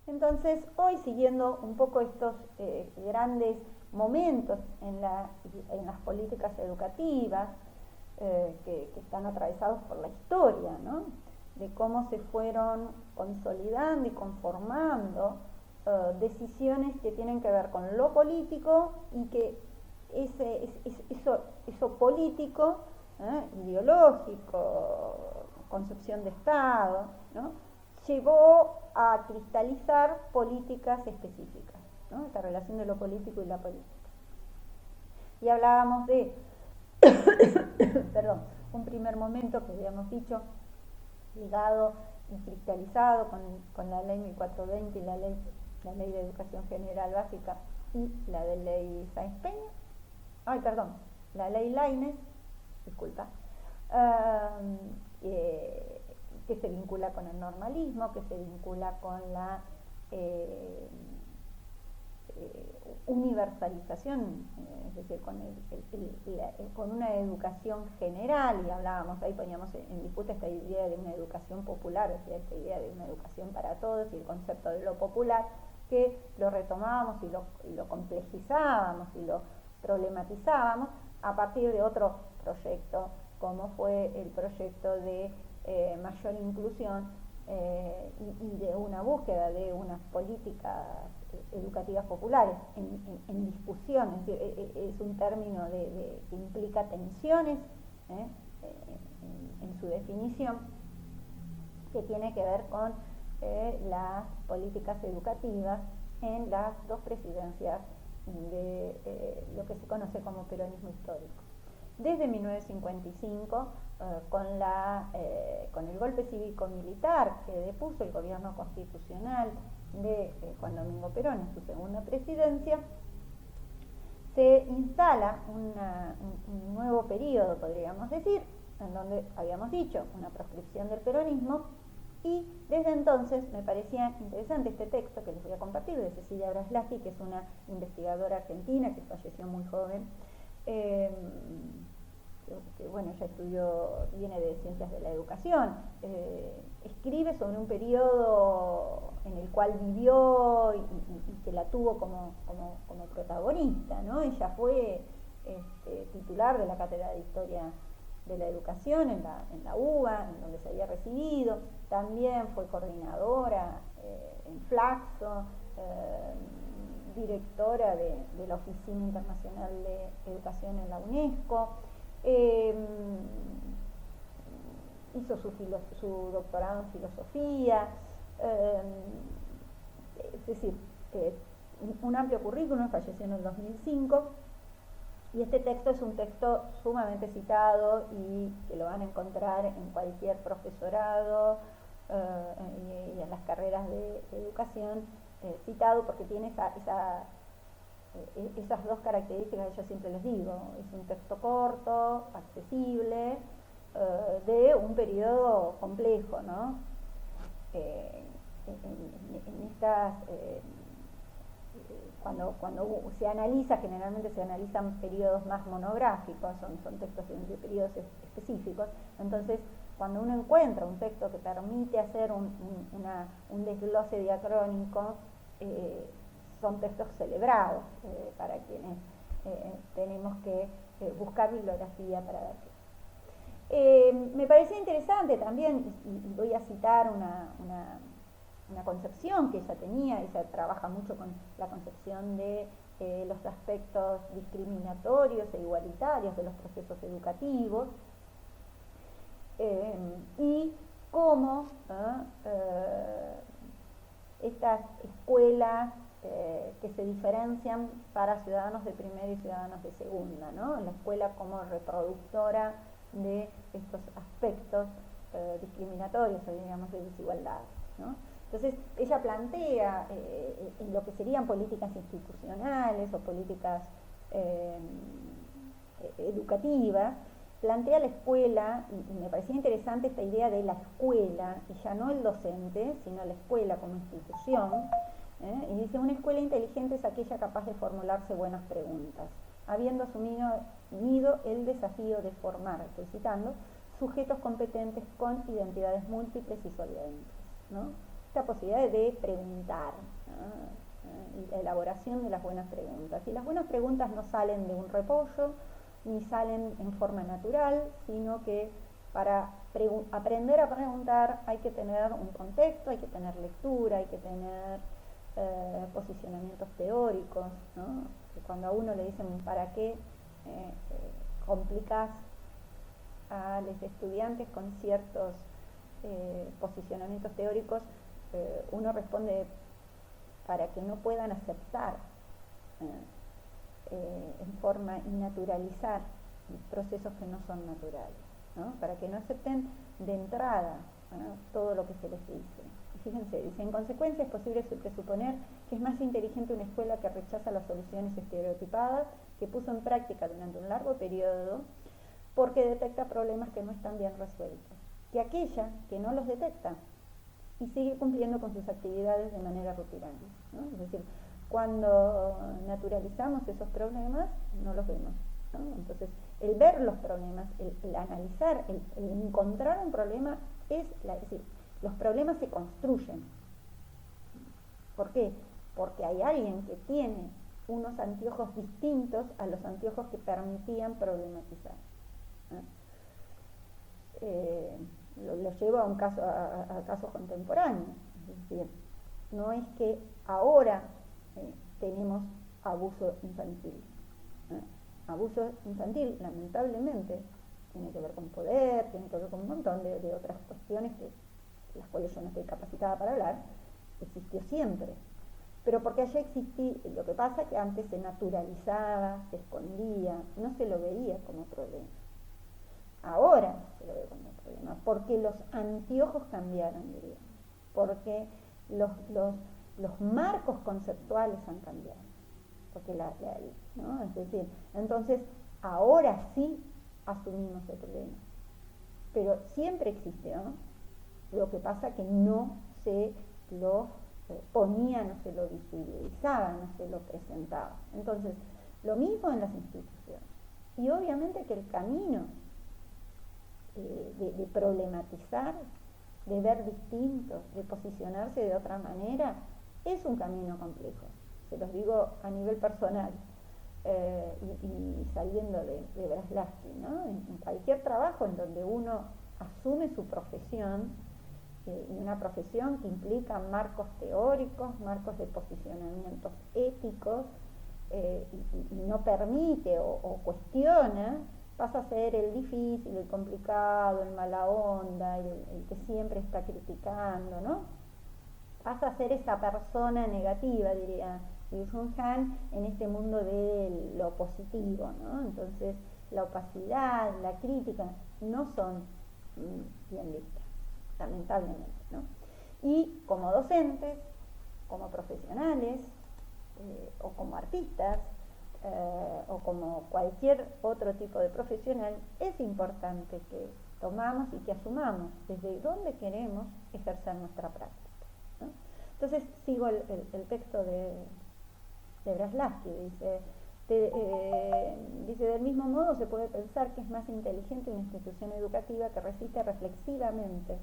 Entonces, hoy, siguiendo un poco estos grandes momentos en las políticas educativas, que están atravesados por la historia, ¿no? De cómo se fueron consolidando y conformando decisiones que tienen que ver con lo político, y que eso político, ideológico, concepción de Estado, ¿no?, llevó a cristalizar políticas específicas, ¿no?, esta relación de lo político y la política. Y hablábamos de perdón, un primer momento que habíamos dicho ligado y cristalizado con la ley 1420 y la ley de educación general básica y la de ley Sáenz Peña, la ley Lainez, disculpa, que se vincula con el normalismo, que se vincula con la universalización, es decir, con una educación general, y hablábamos, ahí poníamos en disputa esta idea de una educación popular, o sea, esta idea de una educación para todos, y el concepto de lo popular, que lo retomábamos y lo complejizábamos y lo problematizábamos a partir de otro proyecto, como fue el proyecto de mayor inclusión y de una búsqueda de unas políticas educativas populares en discusión. Es decir, es un término que implica tensiones en su definición, que tiene que ver con las políticas educativas en las dos presidencias de lo que se conoce como peronismo histórico. Desde 1955, con el golpe cívico-militar que depuso el gobierno constitucional de Juan Domingo Perón en su segunda presidencia, se instala un nuevo periodo, podríamos decir, en donde habíamos dicho una proscripción del peronismo, y desde entonces me parecía interesante este texto que les voy a compartir, de Cecilia Braslasky, que es una investigadora argentina que falleció muy joven, que bueno, ella viene de ciencias de la educación, escribe sobre un periodo en el cual vivió y que la tuvo como protagonista, ¿no? Ella fue titular de la Cátedra de Historia de la Educación en la UBA, en donde se había recibido, también fue coordinadora en Flaxo, directora de la Oficina Internacional de Educación en la UNESCO, hizo su doctorado en filosofía, es decir, un amplio currículum, falleció en el 2005, y este texto es un texto sumamente citado y que lo van a encontrar en cualquier profesorado y en las carreras de educación, citado porque tiene esas dos características que yo siempre les digo. Es un texto corto, accesible, de un periodo complejo, ¿no? En estas cuando se analiza, generalmente se analizan periodos más monográficos, son textos de periodos específicos. Entonces, cuando uno encuentra un texto que permite hacer un desglose diacrónico, son textos celebrados para quienes tenemos que buscar bibliografía para ver. Me parecía interesante también, y voy a citar una concepción que ella tenía. Ella trabaja mucho con la concepción de los aspectos discriminatorios e igualitarios de los procesos educativos, y cómo estas escuelas que se diferencian para ciudadanos de primera y ciudadanos de segunda, ¿no? La escuela como reproductora de estos aspectos discriminatorios, o digamos de desigualdad, ¿no? Entonces, ella plantea en lo que serían políticas institucionales o políticas educativas, plantea la escuela, y me parecía interesante esta idea de la escuela, y ya no el docente, sino la escuela como institución, y dice: una escuela inteligente es aquella capaz de formularse buenas preguntas, habiendo asumido el desafío de formar, estoy citando, sujetos competentes con identidades múltiples y solventes, ¿no? esta posibilidad de preguntar, ¿no? Y la elaboración de las buenas preguntas. Y las buenas preguntas no salen de un repollo, ni salen en forma natural, sino que para aprender a preguntar hay que tener un contexto, hay que tener lectura, hay que tener posicionamientos teóricos, ¿no? Que cuando a uno le dicen ¿para qué complicas a los estudiantes con ciertos posicionamientos teóricos? Uno responde para que no puedan aceptar en forma y naturalizar procesos que no son naturales, ¿no? Para que no acepten de entrada, ¿no?, todo lo que se les dice. Y fíjense, dice, en consecuencia es posible presuponer que es más inteligente una escuela que rechaza las soluciones estereotipadas, que puso en práctica durante un largo periodo, porque detecta problemas que no están bien resueltos, que aquella que no los detecta y sigue cumpliendo con sus actividades de manera rutinaria, ¿no? Es decir, cuando naturalizamos esos problemas, no los vemos, ¿no? Entonces, el ver los problemas, el analizar, el encontrar un problema, es decir, los problemas se construyen. ¿Por qué? Porque hay alguien que tiene unos anteojos distintos a los anteojos que permitían problematizar, ¿no? Lo llevo a un caso, a casos contemporáneos. Es decir, no es que ahora tenemos abuso infantil. Abuso infantil, lamentablemente, tiene que ver con poder, tiene que ver con un montón de otras cuestiones que las cuales yo no estoy capacitada para hablar. Existió siempre, pero porque allá existía. Lo que pasa es que antes se naturalizaba, se escondía, no se lo veía como problema. Ahora se lo ve como problema, porque los anteojos cambiaron, diría, porque los marcos conceptuales han cambiado, porque ¿no? Es decir, entonces ahora sí asumimos el problema, pero siempre existió, ¿no? Lo que pasa que no se lo ponía, no se lo visibilizaba, no se lo presentaba. Entonces, lo mismo en las instituciones. Y obviamente que el camino de problematizar, de ver distinto, de posicionarse de otra manera, es un camino complejo. Se los digo a nivel personal, y saliendo de Braslavsky, ¿no? En cualquier trabajo en donde uno asume su profesión, y una profesión que implica marcos teóricos, marcos de posicionamientos éticos, y no permite o cuestiona, pasa a ser el difícil, el complicado, el mala onda, el que siempre está criticando, ¿no? Pasa a ser esa persona negativa, diría Byung-Chul Han, en este mundo de lo positivo, ¿no? Entonces, la opacidad, la crítica, no son bien vistas, lamentablemente, ¿no? Y como docentes, como profesionales, o como artistas, o como cualquier otro tipo de profesional, es importante que tomamos y que asumamos desde dónde queremos ejercer nuestra práctica, ¿no? Entonces sigo el texto de Braslavsky, dice, del mismo modo se puede pensar que es más inteligente una institución educativa que resiste reflexivamente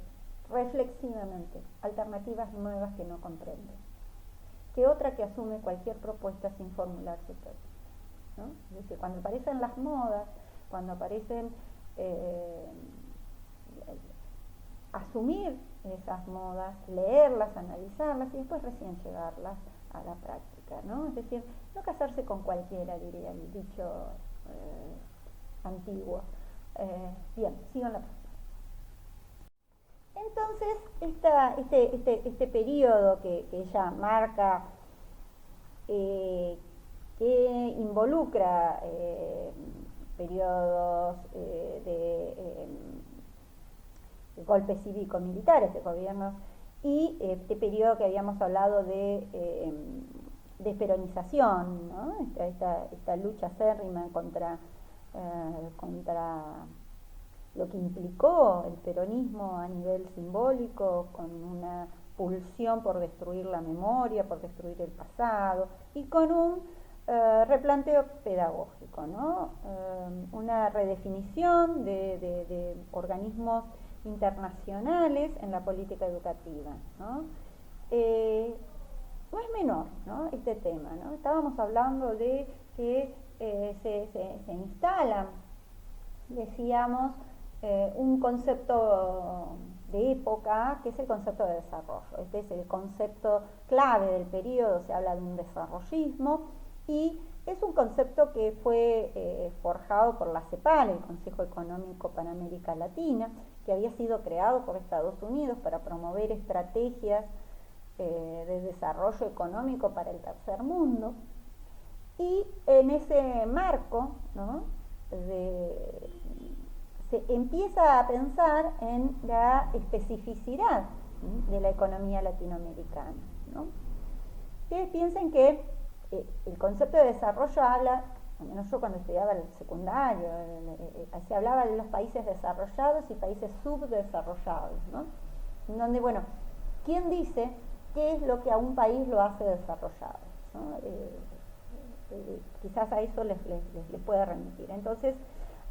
alternativas nuevas que no comprende, que otra que asume cualquier propuesta sin formular su propia, ¿no? Es decir, cuando aparecen las modas, cuando aparecen asumir esas modas, leerlas, analizarlas y después recién llevarlas a la práctica, ¿no? Es decir, no casarse con cualquiera, diría el dicho antiguo. Bien, sigo en la próxima. Entonces, este periodo que ella marca, que involucra periodos de golpes cívico-militares, de gobiernos, y este periodo que habíamos hablado de desperonización, ¿no? Esta lucha acérrima contra lo que implicó el peronismo a nivel simbólico, con una pulsión por destruir la memoria, por destruir el pasado, y con un replanteo pedagógico, ¿no? Una redefinición de organismos internacionales en la política educativa, ¿no? no es menor, ¿no?, este tema, ¿no? Estábamos hablando de que se instalan, decíamos, un concepto de época, que es el concepto de desarrollo. Este es el concepto clave del periodo, se habla de un desarrollismo, y es un concepto que fue forjado por la CEPAL, el Consejo Económico para América Latina, que había sido creado por Estados Unidos para promover estrategias de desarrollo económico para el tercer mundo. Y en ese marco, ¿no?, se empieza a pensar en la especificidad, ¿sí?, de la economía latinoamericana, ¿no? Ustedes piensen que el concepto de desarrollo habla, al menos yo cuando estudiaba el secundario, se hablaba de los países desarrollados y países subdesarrollados, ¿no? Donde, bueno, ¿quién dice qué es lo que a un país lo hace desarrollado, ¿no? Quizás a eso les pueda remitir. Entonces,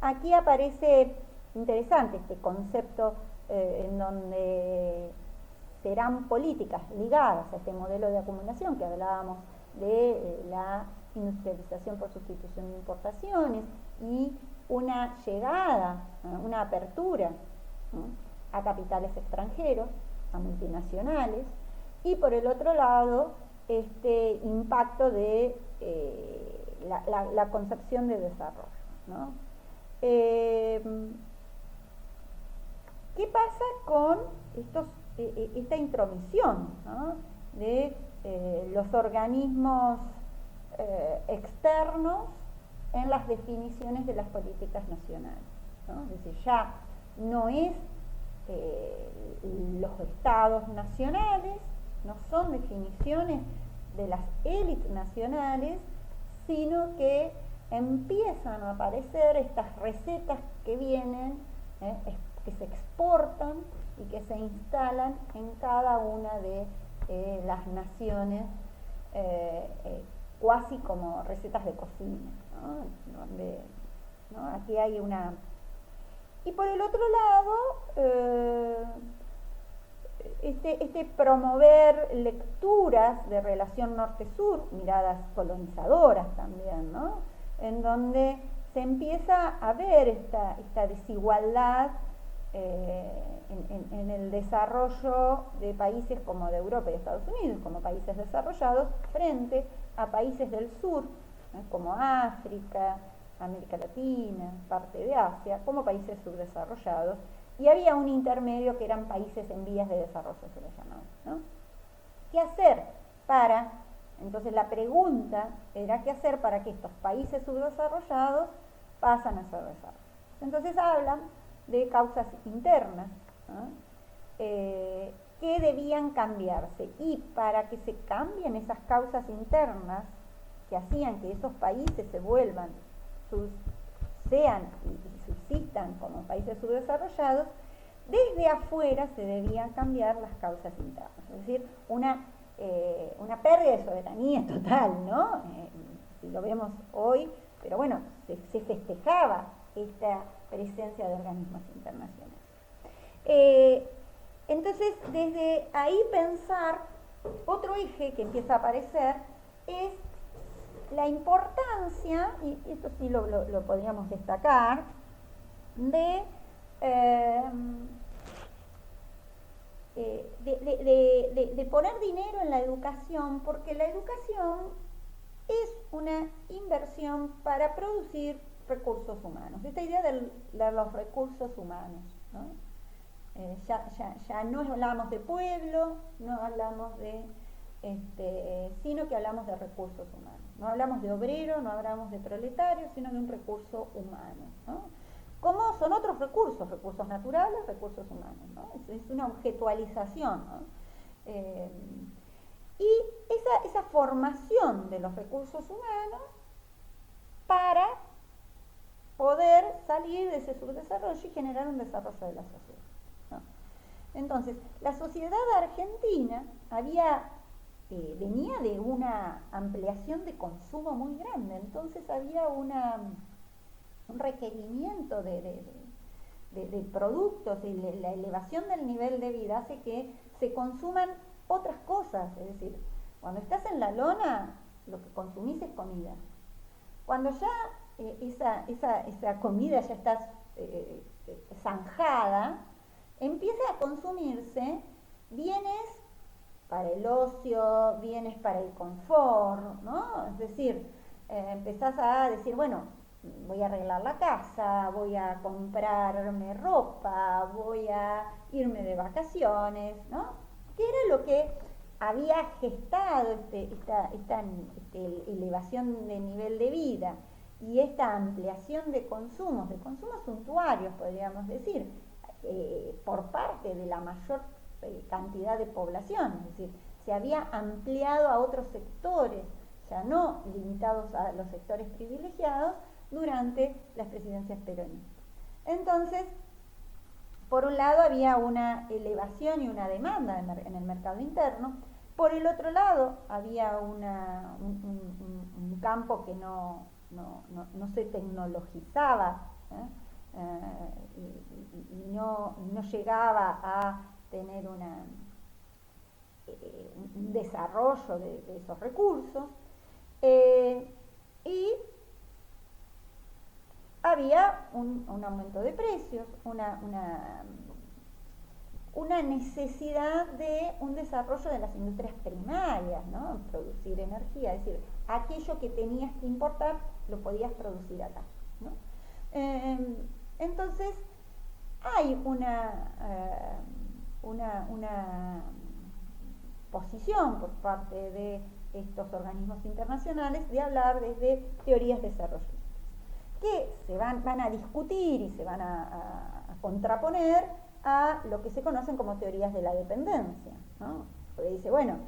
aquí aparece interesante este concepto en donde serán políticas ligadas a este modelo de acumulación que hablábamos de la industrialización por sustitución de importaciones y una llegada, una apertura, ¿no?, a capitales extranjeros, a multinacionales, y por el otro lado este impacto de la concepción de desarrollo, ¿no? ¿Qué pasa con esta intromisión, ¿no?, de los organismos externos en las definiciones de las políticas nacionales, ¿no? Es decir, ya no es los estados nacionales, no son definiciones de las élites nacionales, sino que empiezan a aparecer estas recetas que vienen, que se exportan y que se instalan en cada una de las naciones, cuasi como recetas de cocina, ¿no?, donde, ¿no?, aquí hay una... Y por el otro lado, este promover lecturas de relación norte-sur, miradas colonizadoras también, ¿no?, en donde se empieza a ver esta desigualdad en el desarrollo de países como de Europa y de Estados Unidos, como países desarrollados, frente a países del sur, ¿no?, como África, América Latina, parte de Asia, como países subdesarrollados, y había un intermedio que eran países en vías de desarrollo, se les llamaba, ¿no? ¿Qué hacer para...? Entonces la pregunta era qué hacer para que estos países subdesarrollados pasen a ser desarrollo. Entonces hablan de causas internas, ¿no?, que debían cambiarse, y para que se cambien esas causas internas que hacían que esos países se vuelvan, sean y subsistan como países subdesarrollados, desde afuera se debían cambiar las causas internas, es decir, una pérdida de soberanía total, ¿no? Si lo vemos hoy, pero bueno, se festejaba esta presencia de organismos internacionales. Entonces, desde ahí pensar, otro eje que empieza a aparecer es la importancia, y esto sí lo podríamos destacar, de poner dinero en la educación, porque la educación es una inversión para producir recursos humanos. Esta idea de los recursos humanos, ¿no? Ya no hablamos de pueblo, no hablamos de, sino que hablamos de recursos humanos. No hablamos de obrero, no hablamos de proletario, sino de un recurso humano, ¿no? ¿Cómo son otros recursos? Recursos naturales, recursos humanos, ¿no? Es una objetualización, ¿no? Y esa formación de los recursos humanos para poder salir de ese subdesarrollo y generar un desarrollo de la sociedad, ¿no? Entonces, la sociedad argentina venía de una ampliación de consumo muy grande, entonces había un requerimiento de productos, y la elevación del nivel de vida hace que se consuman otras cosas, es decir, cuando estás en la lona, lo que consumís es comida. Cuando ya esa comida ya está zanjada, empieza a consumirse bienes para el ocio, bienes para el confort, ¿no? Es decir, empezás a decir, bueno, voy a arreglar la casa, voy a comprarme ropa, voy a irme de vacaciones, ¿no? Que era lo que había gestado esta elevación de nivel de vida y esta ampliación de consumos suntuarios, podríamos decir, por parte de la mayor cantidad de población, es decir, se había ampliado a otros sectores, ya no limitados a los sectores privilegiados, durante las presidencias peronistas. Entonces, por un lado había una elevación y una demanda en el mercado interno, por el otro lado había un campo que no se tecnologizaba, y no llegaba a tener un desarrollo de esos recursos, y había un aumento de precios, una necesidad de un desarrollo de las industrias primarias, ¿no? Producir energía, es decir, aquello que tenías que importar lo podías producir acá, ¿no? Entonces hay una posición por parte de estos organismos internacionales de hablar desde teorías desarrollistas, que se van a discutir y se van a contraponer a lo que se conocen como teorías de la dependencia, ¿no? Porque dice, bueno,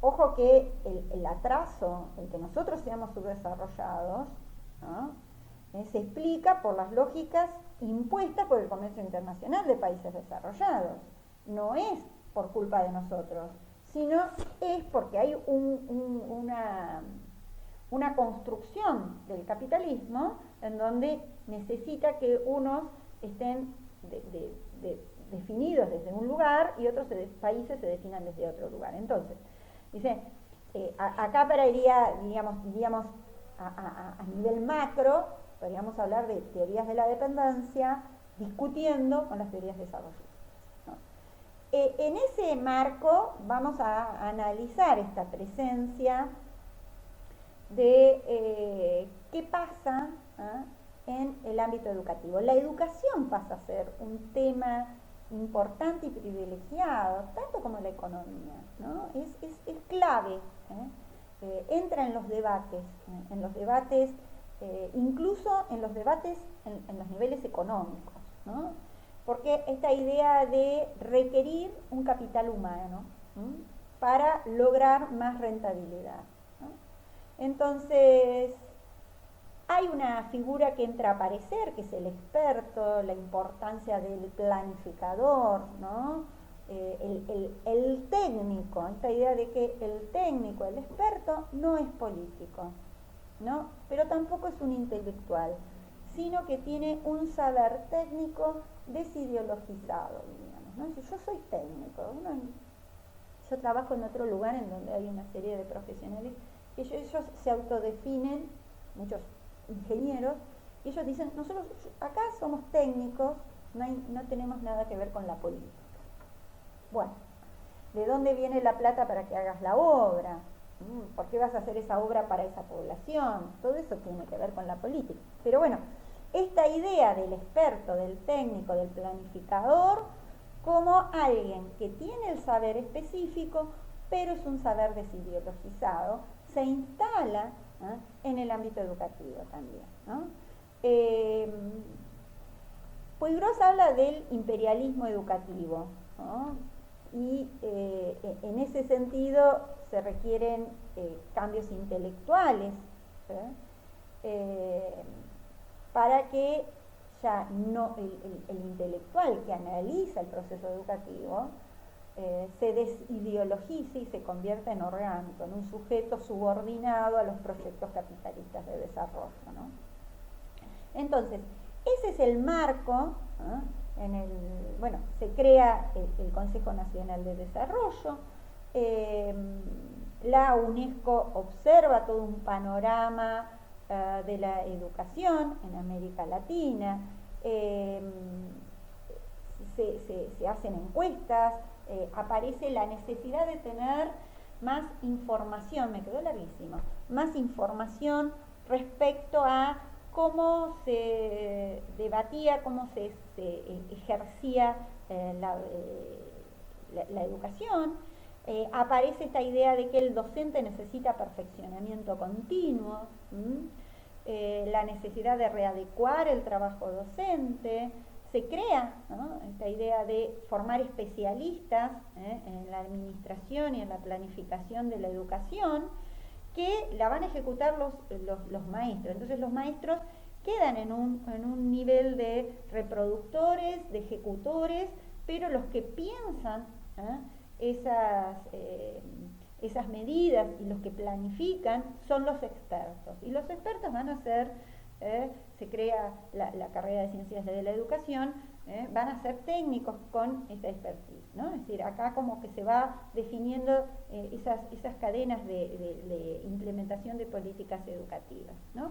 ojo que el atraso, el que nosotros seamos subdesarrollados, ¿no? Se explica por las lógicas impuestas por el comercio internacional de países desarrollados. No es por culpa de nosotros, sino es porque hay una construcción del capitalismo en donde necesita que unos estén definidos desde un lugar y otros países se definan desde otro lugar. Entonces, dice, acá pararía, digamos a nivel macro, podríamos hablar de teorías de la dependencia, discutiendo con las teorías desarrollistas, ¿no? En ese marco vamos a analizar esta presencia de qué pasa en el ámbito educativo. La educación pasa a ser un tema importante y privilegiado, tanto como la economía, ¿no? Es clave, entra en los debates, incluso en los debates en los niveles económicos, ¿no? Porque esta idea de requerir un capital humano, ¿sí?, para lograr más rentabilidad, ¿no? Entonces, hay una figura que entra a aparecer, que es el experto, la importancia del planificador, ¿no? El técnico, esta idea de que el técnico, el experto, no es político, ¿no? Pero tampoco es un intelectual, sino que tiene un saber técnico desideologizado, digamos, ¿no? Si yo soy técnico, yo trabajo en otro lugar en donde hay una serie de profesionales que ellos se autodefinen, muchos ingenieros, y ellos dicen, nosotros acá somos técnicos, no tenemos nada que ver con la política. Bueno, ¿de dónde viene la plata para que hagas la obra? ¿Por qué vas a hacer esa obra para esa población? Todo eso tiene que ver con la política. Pero bueno, esta idea del experto, del técnico, del planificador, como alguien que tiene el saber específico, pero es un saber desideologizado, se instala, ¿no?, en el ámbito educativo también, ¿no? Puigros habla del imperialismo educativo, ¿no? Y en ese sentido se requieren cambios intelectuales, para que ya no el intelectual que analiza el proceso educativo se desideologice y se convierta en orgánico, en un sujeto subordinado a los proyectos capitalistas de desarrollo, ¿no? Entonces, ese es el marco, ¿no?, bueno, se crea el Consejo Nacional de Desarrollo. La UNESCO observa todo un panorama de la educación en América Latina. Se hacen encuestas, aparece la necesidad de tener más información, me quedó larguísimo, más información respecto a cómo se debatía, cómo se ejercía la educación. Aparece esta idea de que el docente necesita perfeccionamiento continuo, la necesidad de readecuar el trabajo docente. Se crea, ¿no?, esta idea de formar especialistas en la administración y en la planificación de la educación, que la van a ejecutar los maestros. Entonces los maestros quedan en un nivel de reproductores, de ejecutores, pero los que piensan esas medidas y los que planifican son los expertos. Y los expertos van a ser, se crea la carrera de Ciencias de la Educación, van a ser técnicos con esa expertise, ¿no? Es decir, acá como que se va definiendo esas cadenas de implementación de políticas educativas, ¿no?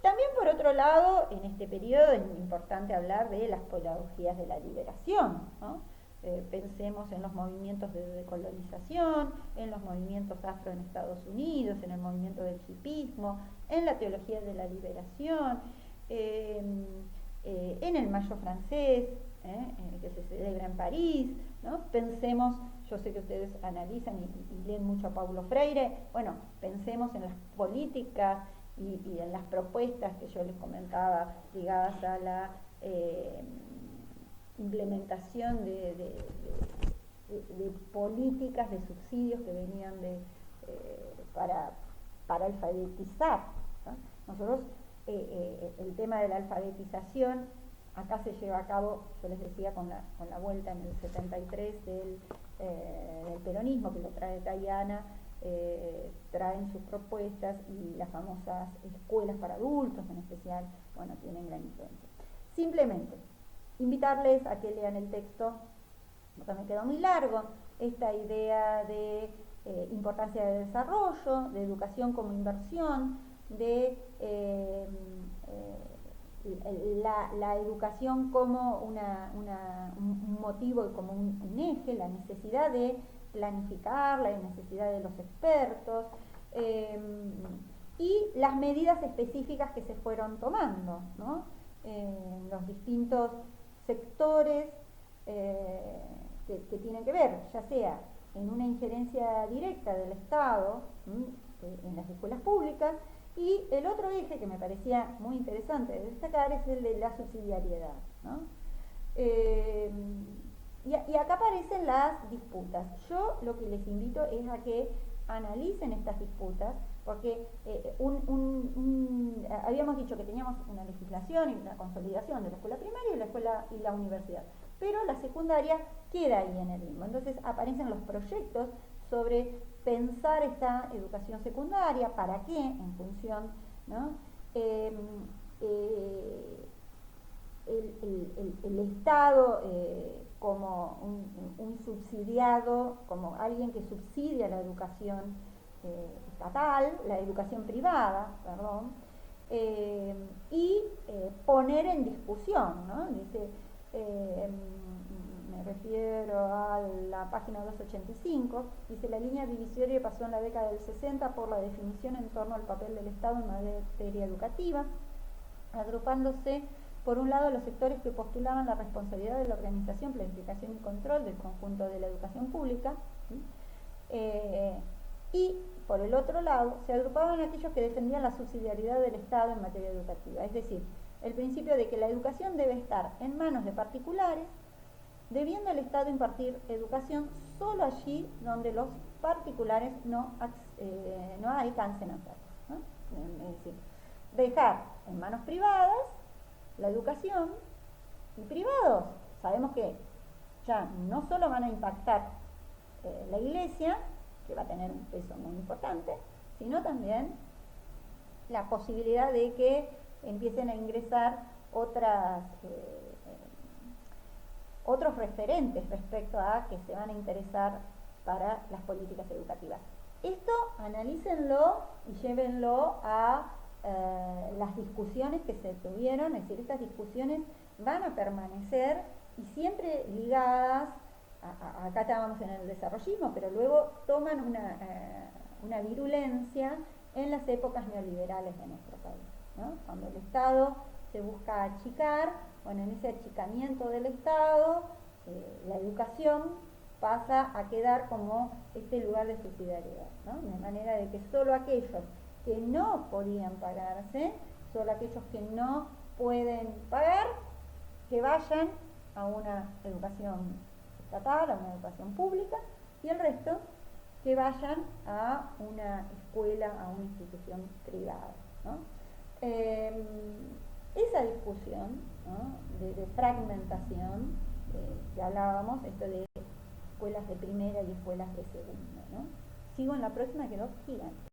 También por otro lado, en este periodo es importante hablar de las pedagogías de la liberación, ¿no? Pensemos en los movimientos de decolonización, en los movimientos afro en Estados Unidos, en el movimiento del hipismo, en la teología de la liberación, en el Mayo francés, que se celebra en París, ¿no? Pensemos, yo sé que ustedes analizan y leen mucho a Paulo Freire, bueno, pensemos en las políticas y en las propuestas que yo les comentaba ligadas a la implementación de políticas de subsidios que venían para alfabetizar, ¿no? Nosotros, el tema de la alfabetización acá se lleva a cabo, yo les decía, con la vuelta en el 73 del peronismo, que lo trae Tayana, traen sus propuestas, y las famosas escuelas para adultos en especial, bueno, tienen gran influencia. Simplemente invitarles a que lean el texto, porque me quedó muy largo, esta idea de importancia de desarrollo, de educación como inversión, de la educación como un motivo y como un eje, la necesidad de planificar, la necesidad de los expertos, y las medidas específicas que se fueron tomando, ¿no? Los distintos sectores que tienen que ver, ya sea en una injerencia directa del Estado en las escuelas públicas, y el otro eje que me parecía muy interesante de destacar es el de la subsidiariedad, ¿no? Y acá aparecen las disputas. Yo lo que les invito es a que analicen estas disputas, porque habíamos dicho que teníamos una legislación y una consolidación de la escuela primaria y la escuela y la universidad, pero la secundaria queda ahí en el limbo. Entonces aparecen los proyectos sobre pensar esta educación secundaria, para qué, en función, ¿no? El Estado como un subsidiado, como alguien que subsidia la educación estatal, la educación privada, perdón, y poner en discusión, ¿no? Dice, me refiero a la página 285, dice: la línea divisoria pasó en la década del 60 por la definición en torno al papel del Estado en materia educativa, agrupándose por un lado los sectores que postulaban la responsabilidad de la organización, planificación y control del conjunto de la educación pública, ¿sí? Y por el otro lado se agrupaban aquellos que defendían la subsidiariedad del Estado en materia educativa, es decir, el principio de que la educación debe estar en manos de particulares, debiendo el Estado impartir educación solo allí donde los particulares no alcancen a hacerlo, ¿no? Es decir, dejar en manos privadas la educación, y privados sabemos que ya no solo van a impactar la iglesia, que va a tener un peso muy importante, sino también la posibilidad de que empiecen a ingresar otras otros referentes respecto a que se van a interesar para las políticas educativas. Esto analícenlo y llévenlo a las discusiones que se tuvieron, es decir, estas discusiones van a permanecer y siempre ligadas, acá estábamos en el desarrollismo, pero luego toman una virulencia en las épocas neoliberales de nuestro país, ¿no? Cuando el Estado se busca achicar, bueno, en ese achicamiento del Estado, la educación pasa a quedar como este lugar de subsidiariedad, ¿no? De manera de que solo aquellos que no podían pagarse, solo aquellos que no pueden pagar, que vayan a una educación estatal, a una educación pública, y el resto que vayan a una escuela, a una institución privada, ¿no? Esa discusión, ¿no? de fragmentación, que hablábamos, esto de escuelas de primera y escuelas de segunda, ¿no? Sigo en la próxima, quedó gigante.